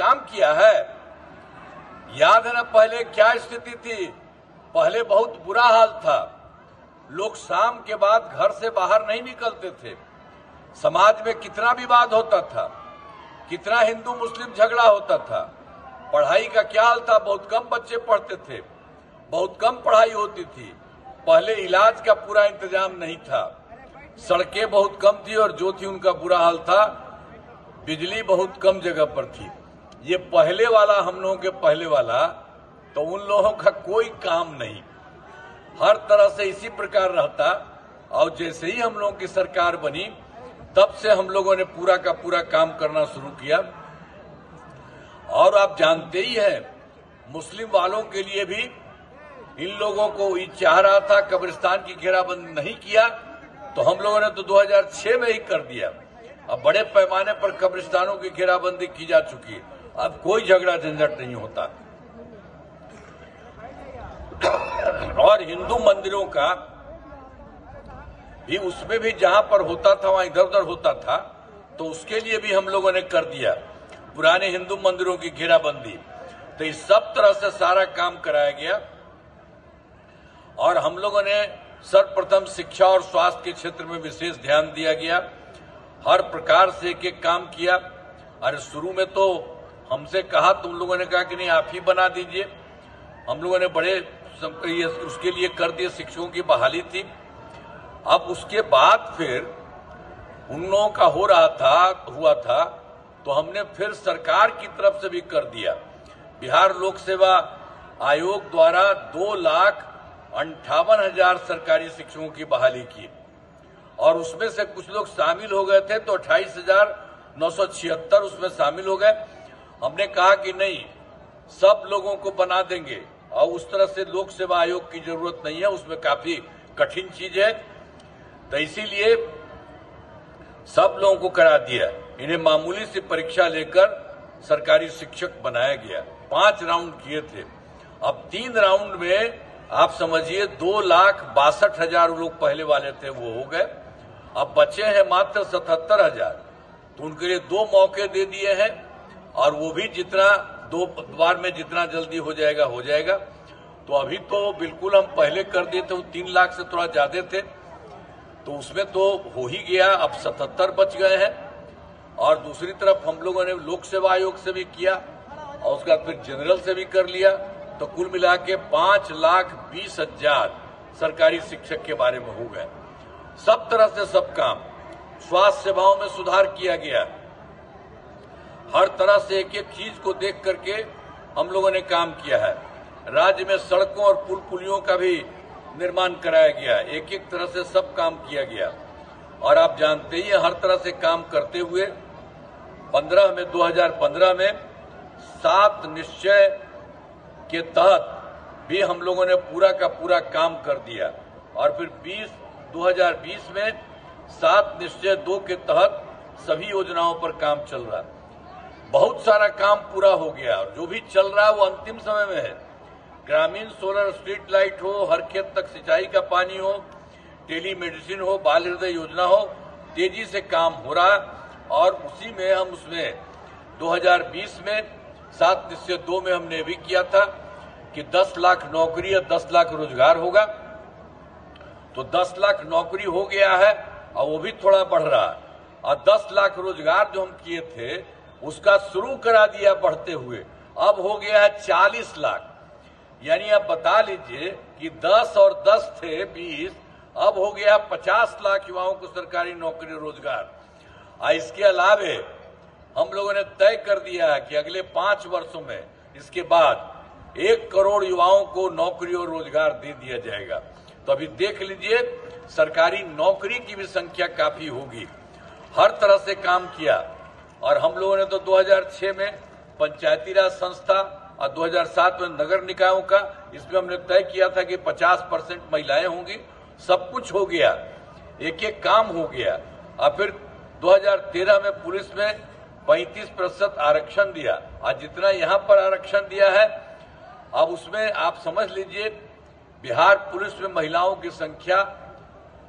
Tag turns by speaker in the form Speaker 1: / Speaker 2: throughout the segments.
Speaker 1: काम किया है। याद है ना पहले क्या स्थिति थी? पहले बहुत बुरा हाल था। लोग शाम के बाद घर से बाहर नहीं निकलते थे। समाज में कितना विवाद होता था, कितना हिंदू मुस्लिम झगड़ा होता था। पढ़ाई का क्या हाल था? बहुत कम बच्चे पढ़ते थे, बहुत कम पढ़ाई होती थी। पहले इलाज का पूरा इंतजाम नहीं था, सड़कें बहुत कम थी और जो थी उनका बुरा हाल था। बिजली बहुत कम जगह पर थी। ये पहले वाला, हम लोगों के पहले वाला, तो उन लोगों का कोई काम नहीं, हर तरह से इसी प्रकार रहता। और जैसे ही हम लोगों की सरकार बनी तब से हम लोगों ने पूरा का पूरा काम करना शुरू किया। और आप जानते ही हैं, मुस्लिम वालों के लिए भी इन लोगों को ये चाह रहा था कब्रिस्तान की घेराबंदी नहीं किया, तो हम लोगों ने तो 2006 में ही कर दिया। अब बड़े पैमाने पर कब्रिस्तानों की घेराबंदी की जा चुकी है। अब कोई झगड़ा झंझट नहीं होता। और हिंदू मंदिरों का भी, उसमें भी जहां पर होता था वहां इधर उधर होता था, तो उसके लिए भी हम लोगों ने कर दिया पुराने हिंदू मंदिरों की घेराबंदी। तो इस सब तरह से सारा काम कराया गया। और हम लोगों ने सर्वप्रथम शिक्षा और स्वास्थ्य के क्षेत्र में विशेष ध्यान दिया गया। हर प्रकार से एक एक काम किया। अरे शुरू में तो हमसे कहा, तुम लोगों ने कहा कि नहीं आप ही बना दीजिए। हम लोगों ने बड़े उसके लिए कर दिए, शिक्षकों की बहाली थी। अब उसके बाद फिर उन लोगों का हुआ था, तो हमने फिर सरकार की तरफ से भी कर दिया। बिहार लोक सेवा आयोग द्वारा 2,58,000 सरकारी शिक्षकों की बहाली की, और उसमें से कुछ लोग शामिल हो गए थे, तो 28,976 उसमें शामिल हो गए। हमने कहा कि नहीं, सब लोगों को बना देंगे, और उस तरह से लोक सेवा आयोग की जरूरत नहीं है, उसमें काफी कठिन चीज है। तो इसीलिए सब लोगों को करा दिया। इन्हें मामूली सी परीक्षा लेकर सरकारी शिक्षक बनाया गया। 5 राउंड किए थे। अब 3 राउंड में आप समझिए 2,62,000 लोग पहले वाले थे, वो हो गए। अब बचे हैं मात्र 77,000। तो उनके लिए 2 मौके दे दिए हैं, और वो भी जितना 2 बार में जितना जल्दी हो जाएगा हो जाएगा। तो अभी तो बिल्कुल हम पहले कर दिए थे, वो 3 लाख से थोड़ा ज्यादा थे, तो उसमें तो हो ही गया। अब 77 बच गए हैं। और दूसरी तरफ हम लोगों ने लोक सेवा आयोग से भी किया, और उसके बाद फिर जनरल से भी कर लिया। तो कुल मिला के 5,20,000 सरकारी शिक्षक के बारे में हो गए। सब तरह से सब काम, स्वास्थ्य सेवाओं में सुधार किया गया। हर तरह से एक एक चीज को देख करके हम लोगों ने काम किया है। राज्य में सड़कों और पुल पुलियों का भी निर्माण कराया गया। एक एक तरह से सब काम किया गया। और आप जानते ही हर तरह से काम करते हुए 2015 में 7 निश्चय के तहत भी हम लोगों ने पूरा का पूरा काम कर दिया। और फिर 2020 में 7 निश्चय 2 के तहत सभी योजनाओं पर काम चल रहा है। बहुत सारा काम पूरा हो गया, और जो भी चल रहा है वो अंतिम समय में है। ग्रामीण सोलर स्ट्रीट लाइट हो, हर खेत तक सिंचाई का पानी हो, टेली मेडिसिन हो, बाल हृदय योजना हो, तेजी से काम हो रहा है। और उसी में हम उसमें 2020 में 7 निश्चय 2 में हमने भी किया था कि 10 लाख नौकरी या 10 लाख रोजगार होगा। तो 10 लाख नौकरी हो गया है, और वो भी थोड़ा बढ़ रहा है। और 10 लाख रोजगार जो हम किए थे उसका शुरू करा दिया बढ़ते हुए, अब हो गया है 40 लाख। यानी आप बता लीजिए कि 10 और 10 थे 20, अब हो गया 50 लाख युवाओं को सरकारी नौकरी रोजगार। इसके अलावे हम लोगों ने तय कर दिया है कि अगले 5 वर्षों में इसके बाद 1 करोड़ युवाओं को नौकरी और रोजगार दे दिया जाएगा। तो अभी देख लीजिए, सरकारी नौकरी की भी संख्या काफी होगी। हर तरह से काम किया। और हम लोगों ने तो 2006 में पंचायती राज संस्था और 2007 में नगर निकायों का, इसमें हमने तय किया था कि 50% महिलाएं होंगी। सब कुछ हो गया, एक एक काम हो गया। और फिर 2013 में पुलिस में 35% आरक्षण दिया। आज जितना यहाँ पर आरक्षण दिया है, अब उसमें आप समझ लीजिए बिहार पुलिस में महिलाओं की संख्या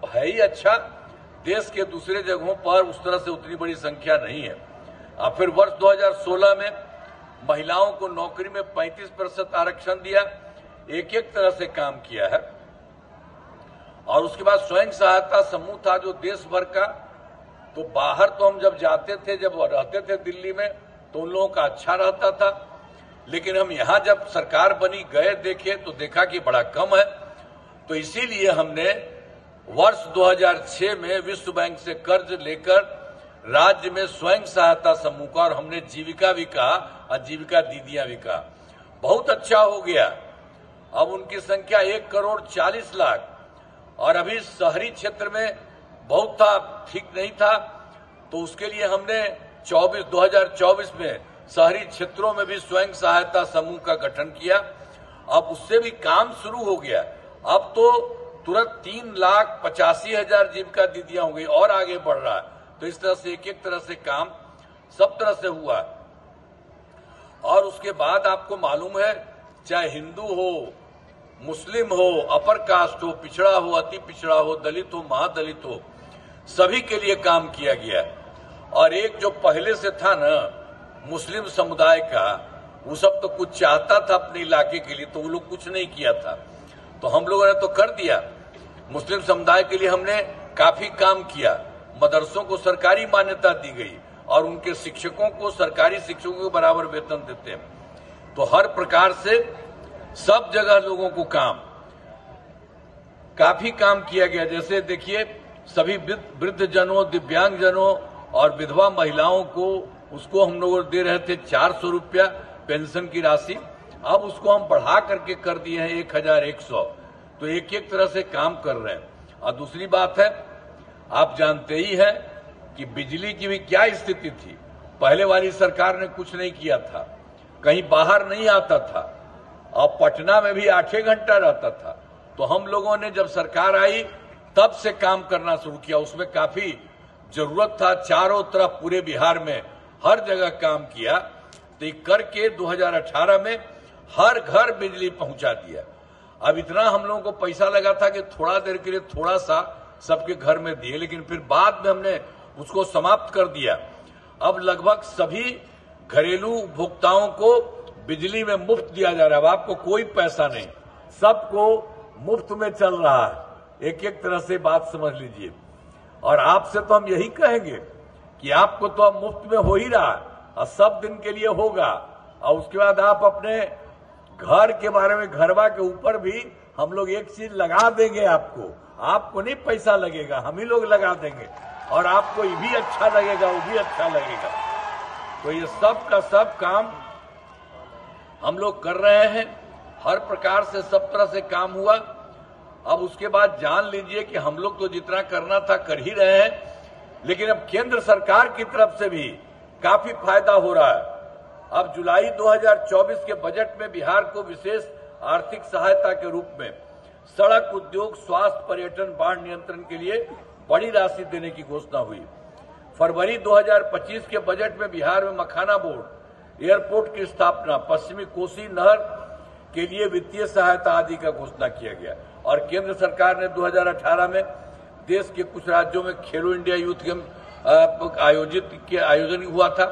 Speaker 1: है ही अच्छा। देश के दूसरे जगहों पर उस तरह से उतनी बड़ी संख्या नहीं है। और फिर वर्ष 2016 में महिलाओं को नौकरी में 35% आरक्षण दिया, एक एक तरह से काम किया है। और उसके बाद स्वयं सहायता समूह था जो देश भर का, तो बाहर तो हम जब जाते थे, जब रहते थे दिल्ली में, तो उन लोगों का अच्छा रहता था, लेकिन हम यहाँ जब सरकार बनी गए देखे तो देखा कि बड़ा कम है। तो इसीलिए हमने वर्ष 2006 में विश्व बैंक से कर्ज लेकर राज्य में स्वयं सहायता समूह का, और हमने जीविका भी कहा और जीविका दीदियां भी कहा, बहुत अच्छा हो गया। अब उनकी संख्या 1,40,00,000, और अभी शहरी क्षेत्र में बहुत था, ठीक नहीं था, तो उसके लिए हमने 2024 में शहरी क्षेत्रों में भी स्वयं सहायता समूह का गठन किया। अब उससे भी काम शुरू हो गया। अब तो तुरंत 3,85,000 जीविका दीदियां हो गई और आगे बढ़ रहा है। तो इस तरह से एक एक तरह से काम सब तरह से हुआ। और उसके बाद आपको मालूम है, चाहे हिंदू हो, मुस्लिम हो, अपर कास्ट हो, पिछड़ा हो, अति पिछड़ा हो, दलित हो, महादलित हो, सभी के लिए काम किया गया। और एक जो पहले से था ना मुस्लिम समुदाय का, वो सब तो कुछ चाहता था अपने इलाके के लिए, तो वो लोग कुछ नहीं किया था, तो हम लोगों ने तो कर दिया। मुस्लिम समुदाय के लिए हमने काफी काम किया। मदरसों को सरकारी मान्यता दी गई और उनके शिक्षकों को सरकारी शिक्षकों के बराबर वेतन देते हैं। तो हर प्रकार से सब जगह लोगों को काफी काम किया गया। जैसे देखिए, सभी वृद्ध जनों, दिव्यांग जनों और विधवा महिलाओं को, उसको हम लोग दे रहे थे 400 रुपया पेंशन की राशि, अब उसको हम बढ़ा करके कर दिए हैं 1,100। तो एक एक तरह से काम कर रहे हैं। और दूसरी बात है, आप जानते ही हैं कि बिजली की भी क्या स्थिति थी। पहले वाली सरकार ने कुछ नहीं किया था, कहीं बाहर नहीं आता था, और पटना में भी 8 घंटा रहता था। तो हम लोगों ने जब सरकार आई तब से काम करना शुरू किया। उसमें काफी जरूरत था, चारों तरफ पूरे बिहार में हर जगह काम किया। तो ये करके 2018 में हर घर बिजली पहुंचा दिया। अब इतना हम लोगों को पैसा लगा था कि थोड़ा देर के लिए थोड़ा सा सबके घर में दिए, लेकिन फिर बाद में हमने उसको समाप्त कर दिया। अब लगभग सभी घरेलू उपभोक्ताओं को बिजली में मुफ्त दिया जा रहा है। अब आपको कोई पैसा नहीं, सबको मुफ्त में चल रहा है। एक एक तरह से बात समझ लीजिए। और आपसे तो हम यही कहेंगे कि आपको तो अब मुफ्त में हो ही रहा है और सब दिन के लिए होगा। और उसके बाद आप अपने घर के बारे में, घरवा के ऊपर भी हम लोग एक चीज लगा देंगे आपको नहीं पैसा लगेगा, हम ही लोग लगा देंगे, और आपको ये भी अच्छा लगेगा, वो भी अच्छा लगेगा। तो ये सब का सब काम हम लोग कर रहे हैं। हर प्रकार से सब तरह से काम हुआ। अब उसके बाद जान लीजिए कि हम लोग तो जितना करना था कर ही रहे हैं, लेकिन अब केंद्र सरकार की तरफ से भी काफी फायदा हो रहा है। अब जुलाई 2024 के बजट में बिहार को विशेष आर्थिक सहायता के रूप में सड़क उद्योग, स्वास्थ्य, पर्यटन, बाढ़ नियंत्रण के लिए बड़ी राशि देने की घोषणा हुई। फरवरी 2025 के बजट में बिहार में मखाना बोर्ड, एयरपोर्ट की स्थापना, पश्चिमी कोसी नहर के लिए वित्तीय सहायता आदि का घोषणा किया गया। और केंद्र सरकार ने 2018 में देश के कुछ राज्यों में खेलो इंडिया यूथ गेम आयोजन हुआ था।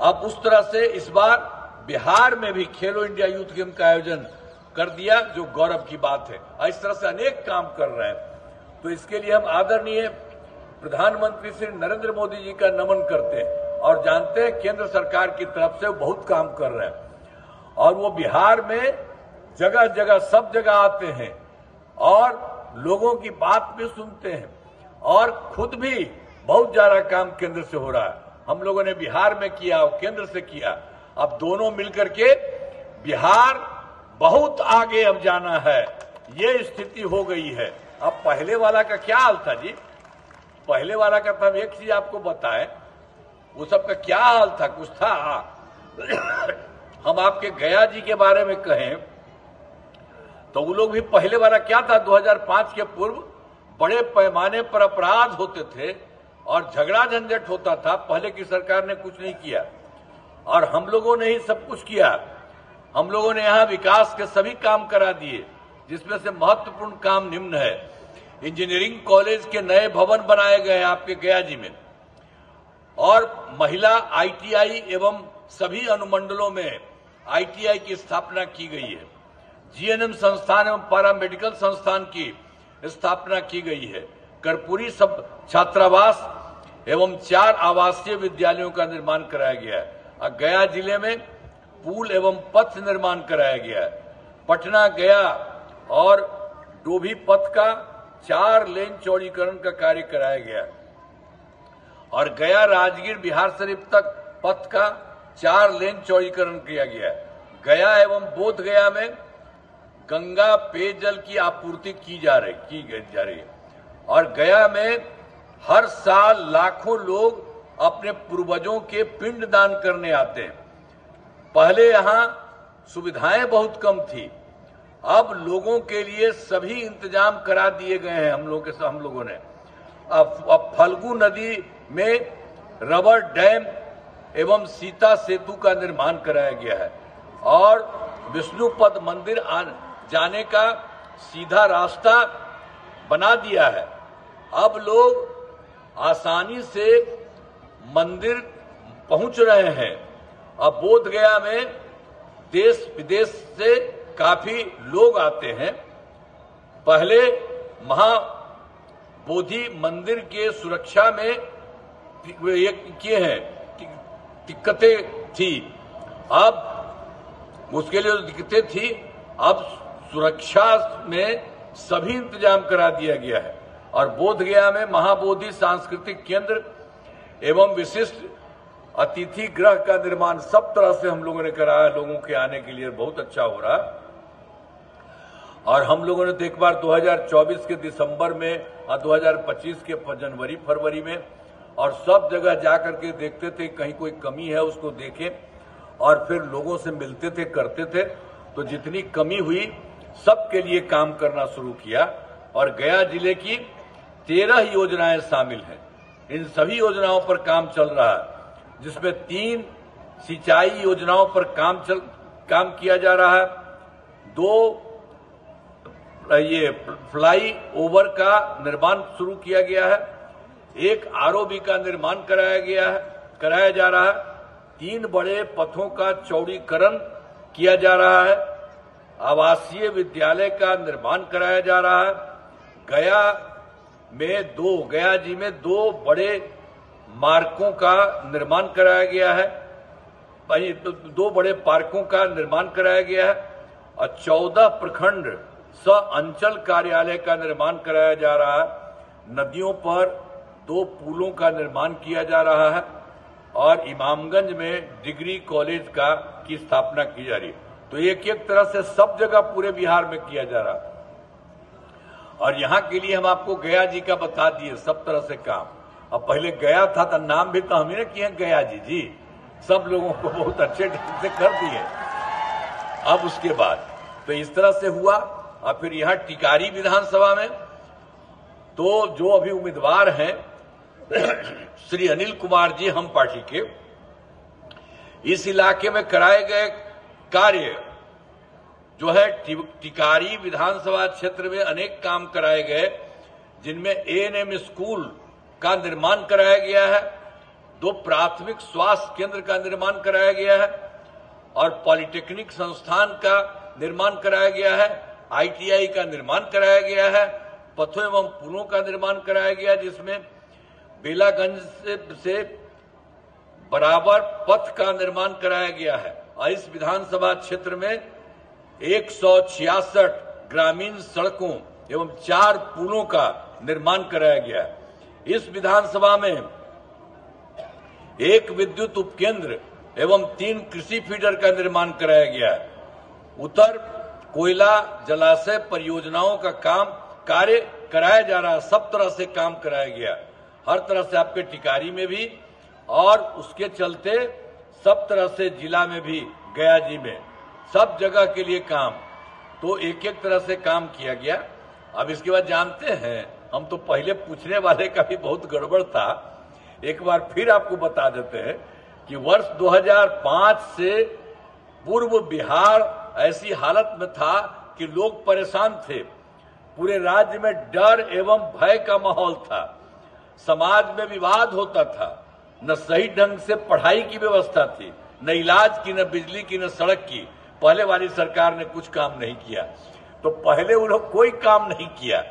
Speaker 1: अब उस तरह से इस बार बिहार में भी खेलो इंडिया यूथ गेम का आयोजन कर दिया, जो गौरव की बात है। इस तरह से अनेक काम कर रहे हैं। तो इसके लिए हम आदरणीय प्रधानमंत्री श्री नरेंद्र मोदी जी का नमन करते हैं और जानते हैं केंद्र सरकार की तरफ से बहुत काम कर रहे हैं। और वो बिहार में जगह जगह सब जगह आते हैं और लोगों की बात भी सुनते हैं, और खुद भी बहुत ज्यादा काम केंद्र से हो रहा है। हम लोगों ने बिहार में किया और केंद्र से किया। अब दोनों मिलकर के बिहार बहुत आगे अब जाना है, ये स्थिति हो गई है। अब पहले वाला का क्या हाल था जी? पहले वाला का तो हम एक चीज आपको बताएं, वो सब का क्या हाल था? कुछ था? हम आपके गया जी के बारे में कहें तो वो लोग भी पहले वाला क्या था, 2005 के पूर्व बड़े पैमाने पर अपराध होते थे और झगड़ा झंझट होता था। पहले की सरकार ने कुछ नहीं किया और हम लोगों ने ही सब कुछ किया। हम लोगों ने यहाँ विकास के सभी काम करा दिए, जिसमें से महत्वपूर्ण काम निम्न है। इंजीनियरिंग कॉलेज के नए भवन बनाए गए आपके गया जी में, और महिला ITI एवं सभी अनुमंडलों में ITI की स्थापना की गई है। GNM संस्थान एवं पैरामेडिकल संस्थान की स्थापना की गई है। कर्पूरी सब छात्रावास एवं 4 आवासीय विद्यालयों का निर्माण कराया गया है। गया जिले में पुल एवं पथ निर्माण कराया गया है। पटना गया और डोभी पथ का 4 लेन चौड़ीकरण का कार्य कराया गया है और गया राजगीर बिहार शरीफ तक पथ का 4 लेन चौड़ीकरण किया गया है। गया एवं बोध गया में गंगा पेयजल की आपूर्ति की जा रही है और गया में हर साल लाखों लोग अपने पूर्वजों के पिंड दान करने आते हैं। पहले यहाँ सुविधाएं बहुत कम थी, अब लोगों के लिए सभी इंतजाम करा दिए गए हैं हम लोगों ने। अब फल्गु नदी में रबर डैम एवं सीता सेतु का निर्माण कराया गया है और विष्णुपद मंदिर जाने का सीधा रास्ता बना दिया है। अब लोग आसानी से मंदिर पहुंच रहे हैं। अब बोध गया में देश विदेश से काफी लोग आते हैं। पहले महाबोधि मंदिर के सुरक्षा में ये किए हैं, दिक्कतें थी, अब उसके लिए दिक्कतें थी, अब सुरक्षा में सभी इंतजाम करा दिया गया है और बोध गया में महाबोधि सांस्कृतिक केंद्र एवं विशिष्ट अतिथि गृह का निर्माण सब तरह से हम लोगों ने कराया। लोगों के आने के लिए बहुत अच्छा हो रहा और हम लोगों ने तो एक बार 2024 के दिसंबर में और 2025 के जनवरी फरवरी में और सब जगह जाकर के देखते थे, कहीं कोई कमी है उसको देखें और फिर लोगों से मिलते थे, करते थे। तो जितनी कमी हुई सबके लिए काम करना शुरू किया और गया जिले की 13 योजनाएं शामिल हैं। इन सभी योजनाओं पर काम चल रहा है, जिसमें 3 सिंचाई योजनाओं पर काम किया जा रहा है, 2 ये फ्लाई ओवर का निर्माण शुरू किया गया है, 1 ROB का निर्माण कराया जा रहा है, 3 बड़े पथों का चौड़ीकरण किया जा रहा है, आवासीय विद्यालय का निर्माण कराया जा रहा है। गया जी में 2 बड़े मार्गों का निर्माण कराया गया है, 2 बड़े पार्कों का निर्माण कराया गया है और 14 प्रखंड अंचल कार्यालय का निर्माण कराया जा रहा है। नदियों पर 2 पुलों का निर्माण किया जा रहा है और इमामगंज में डिग्री कॉलेज की स्थापना की जा रही है। तो एक तरह से सब जगह पूरे बिहार में किया जा रहा है और यहाँ के लिए हम आपको गया जी का बता दिए सब तरह से काम। अब पहले गया था तो नाम भी तो हम ही ने किए गया जी सब लोगों को बहुत अच्छे ढंग से कर दिए। अब उसके बाद तो इस तरह से हुआ और फिर यहाँ टिकारी विधानसभा में तो जो अभी उम्मीदवार हैं श्री अनिल कुमार जी हम पार्टी के, इस इलाके में कराए गए कार्य जो है टिकारी विधानसभा क्षेत्र में अनेक काम कराए गए, जिनमें ANM स्कूल का निर्माण कराया गया है, 2 प्राथमिक स्वास्थ्य केंद्र का निर्माण कराया गया है और पॉलिटेक्निक संस्थान का निर्माण कराया गया है, ITI का निर्माण कराया गया है, पथों एवं पुलों का निर्माण कराया गया, जिसमें बेलागंज से बराबर पथ का निर्माण कराया गया है और इस विधानसभा क्षेत्र में 166 ग्रामीण सड़कों एवं 4 पुलों का निर्माण कराया गया है। इस विधानसभा में 1 विद्युत उपकेंद्र एवं 3 कृषि फीडर का निर्माण कराया गया है। उत्तर कोयला जलाशय परियोजनाओं का कार्य कराया जा रहा है, सब तरह से काम कराया गया, हर तरह से आपके टिकारी में भी और उसके चलते सब तरह से जिला में भी, गया जी में सब जगह के लिए काम, तो एक तरह से काम किया गया। अब इसके बाद जानते हैं, हम तो पहले पूछने वाले का भी बहुत गड़बड़ था, एक बार फिर आपको बता देते हैं कि वर्ष 2005 से पूर्व बिहार ऐसी हालत में था कि लोग परेशान थे, पूरे राज्य में डर एवं भय का माहौल था, समाज में विवाद होता था, न सही ढंग से पढ़ाई की व्यवस्था थी, न इलाज की, न बिजली की, न सड़क की। पहले वाली सरकार ने कुछ काम नहीं किया। तो पहले उन लोग कोई काम नहीं किया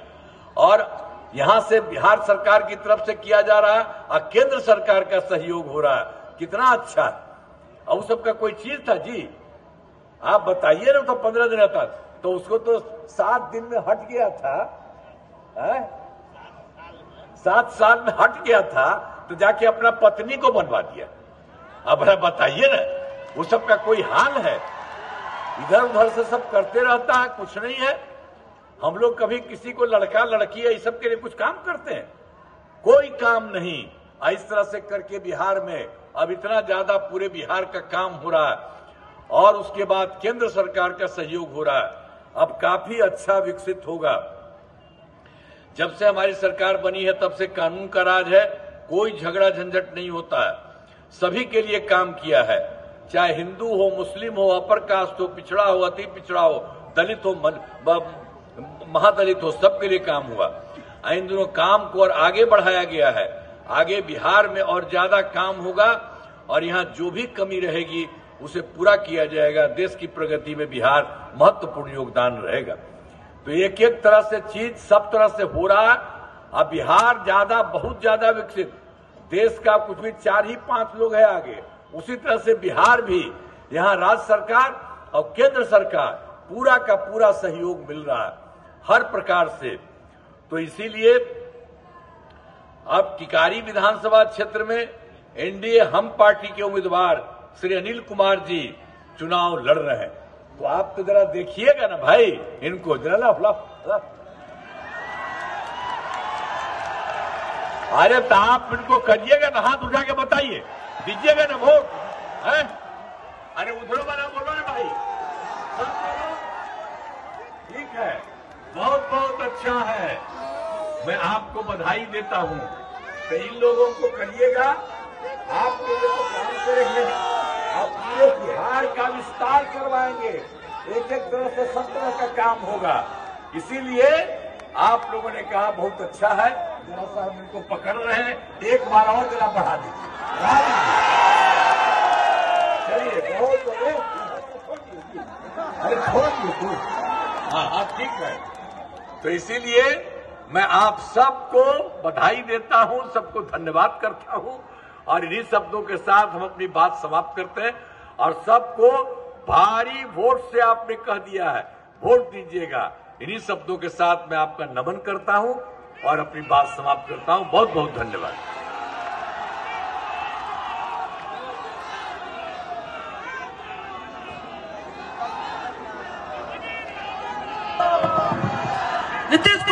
Speaker 1: और यहां से बिहार सरकार की तरफ से किया जा रहा है और केंद्र सरकार का सहयोग हो रहा है। कितना अच्छा। और उस सबका कोई चीज था जी? आप बताइए ना। तो 15 दिन था तो उसको तो 7 दिन में हट गया था, 7 साल में हट गया था, तो जाके अपना पत्नी को बनवा दिया। अब बताइए ना, वो सब का कोई हाल है? इधर उधर से सब करते रहता है, कुछ नहीं है। हम लोग कभी किसी को लड़का लड़की है इस सब के लिए कुछ काम करते हैं? कोई काम नहीं। इस तरह से करके बिहार में अब इतना ज्यादा पूरे बिहार का काम हो रहा है और उसके बाद केंद्र सरकार का सहयोग हो रहा है। अब काफी अच्छा विकसित होगा। जब से हमारी सरकार बनी है तब से कानून का राज है, कोई झगड़ा झंझट नहीं होता है। सभी के लिए काम किया है, चाहे हिंदू हो, मुस्लिम हो, अपर कास्ट हो, पिछड़ा हो, अति पिछड़ा हो, दलित हो, महादलित हो, सबके लिए काम हुआ। इन दोनों काम को और आगे बढ़ाया गया है। आगे बिहार में और ज्यादा काम होगा और यहाँ जो भी कमी रहेगी उसे पूरा किया जाएगा। देश की प्रगति में बिहार महत्वपूर्ण योगदान रहेगा। तो एक एक तरह से चीज सब तरह से हो रहा है। अब बिहार ज्यादा, बहुत ज्यादा विकसित, देश का कुछ भी 4 ही 5 लोग है आगे, उसी तरह से बिहार भी, यहाँ राज्य सरकार और केंद्र सरकार पूरा का पूरा सहयोग मिल रहा है हर प्रकार से। तो इसीलिए अब टिकारी विधानसभा क्षेत्र में एनडीए हम पार्टी के उम्मीदवार श्री अनिल कुमार जी चुनाव लड़ रहे हैं। तो आप तो जरा देखिएगा ना भाई, इनको जरा लफ। अरे तो आप इनको करिएगा ना, हाथ उठा के बताइए, दीजिएगा ना वोट है? अरे उधर वाला बोलो ना भाई, ठीक है, बहुत बहुत अच्छा है, मैं आपको बधाई देता हूं। तो इन लोगों को करिएगा, आपके लिए तो काम करेंगे, आप पूरे बिहार का विस्तार करवाएंगे, एक एक तरह से सब तरह का काम होगा। इसीलिए आप लोगों ने कहा बहुत अच्छा है, जरा सा हम इनको पकड़ रहे हैं, एक बार और जरा बढ़ा दीजिए, चलिए बहुत अरे छोड़ दीजिए। हाँ ठीक है। तो इसीलिए मैं आप सबको बधाई देता हूं, सबको धन्यवाद करता हूं और इन्हीं शब्दों के साथ हम अपनी बात समाप्त करते हैं। और सबको भारी वोट से आपने कह दिया है, वोट दीजिएगा। इन्हीं शब्दों के साथ मैं आपका नमन करता हूं और अपनी बात समाप्त करता हूं। बहुत बहुत धन्यवाद।
Speaker 2: नीतीश